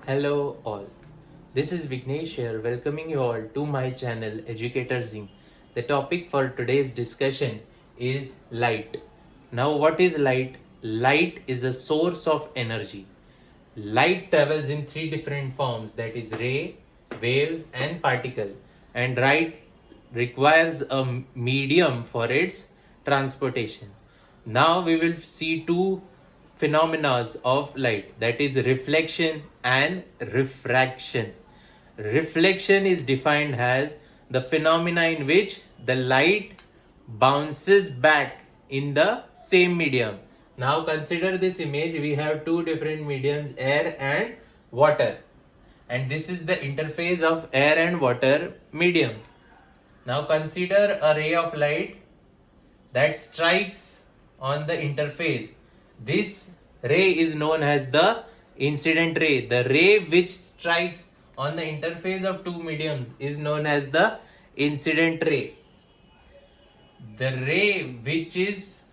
Hello all. This is Vignesh here, welcoming you all to my channel Educator Zing. The topic for today's discussion is light. Now, what is light? Light is a source of energy. Light travels in three different forms, that is ray, waves and particle, and light requires a medium for its transportation. Now we will see two phenomena of light, that is reflection and refraction. Reflection is defined as the phenomena in which the light bounces back in the same medium. Now consider this image. We have two different mediums, air and water, and this is the interface of air and water medium. Now consider a ray of light that strikes on the interface. This ray is known as the incident ray. The ray which strikes on the interface of two mediums is known as the incident ray. The ray which is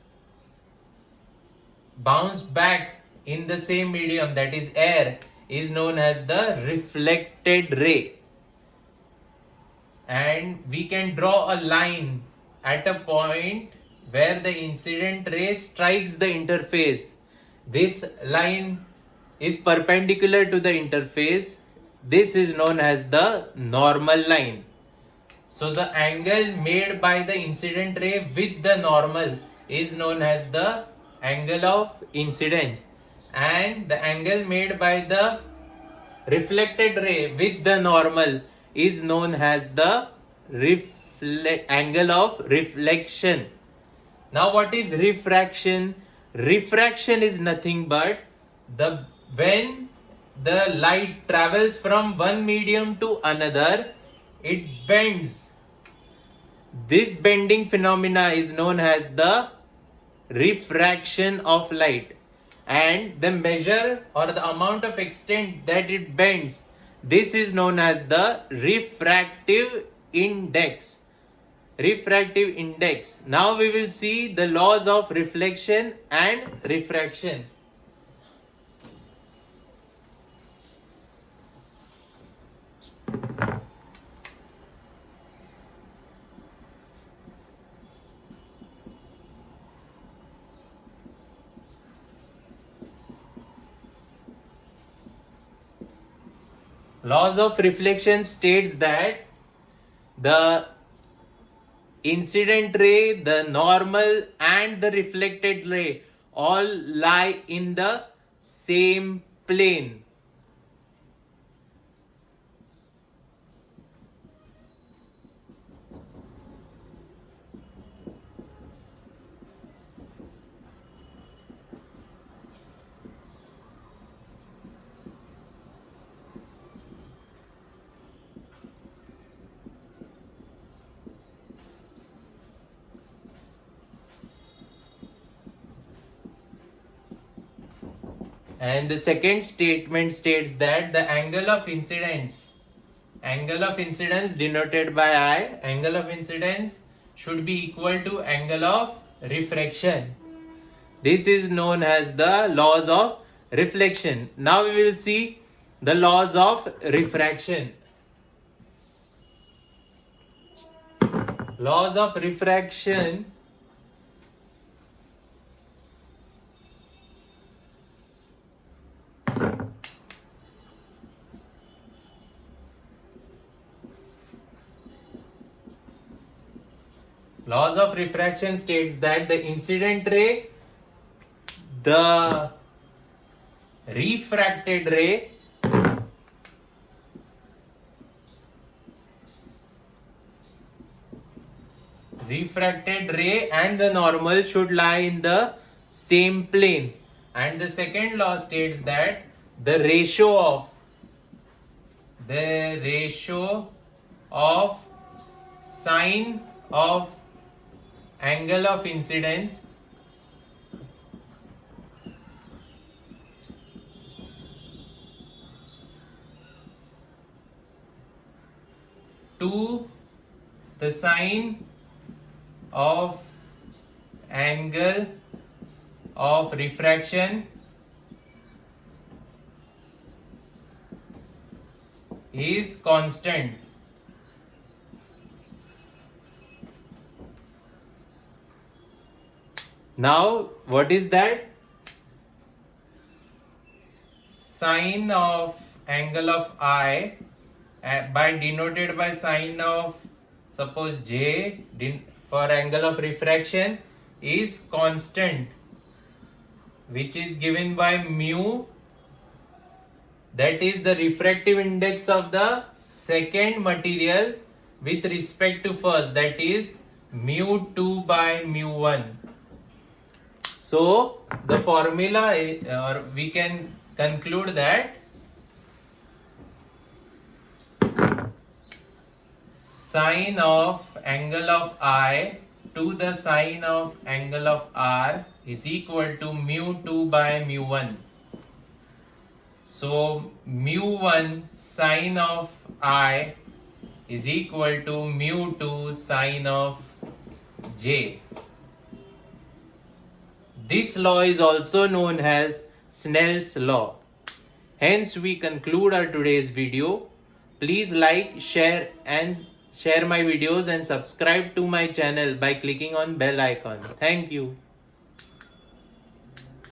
bounced back in the same medium, that is air, is known as the reflected ray. And we can draw a line at a point where the incident ray strikes the interface. This line is perpendicular to the interface. This is known as the normal line. So the angle made by the incident ray with the normal is known as the angle of incidence, and the angle made by the reflected ray with the normal is known as the angle of reflection. Now what is refraction? Refraction is nothing but when the light travels from one medium to another, it bends. This bending phenomena is known as the refraction of light, and the measure or the amount of extent that it bends, this is known as the refractive index. Now we will see the laws of reflection and refraction. Laws of reflection states that the incident ray, the normal and the reflected ray all lie in the same plane. And the second statement states that the angle of incidence denoted by I, angle of incidence should be equal to angle of refraction. This is known as the laws of reflection. Now we will see the laws of refraction. Laws of refraction states that the incident ray, the refracted ray, and the normal should lie in the same plane. And the second law states that the ratio of sine of angle of incidence to the sine of angle of refraction is constant. Now what is that? Sine of angle of I by denoted by sine of suppose J for angle of refraction is constant, which is given by mu, that is the refractive index of the second material with respect to first, that is mu 2 by mu 1. So the formula or we can conclude that sine of angle of I to the sine of angle of R is equal to mu 2 by mu 1. So mu 1 sine of I is equal to mu 2 sine of J. This law is also known as Snell's law. Hence we conclude our today's video. Please like, share my videos and subscribe to my channel by clicking on bell icon. Thank you.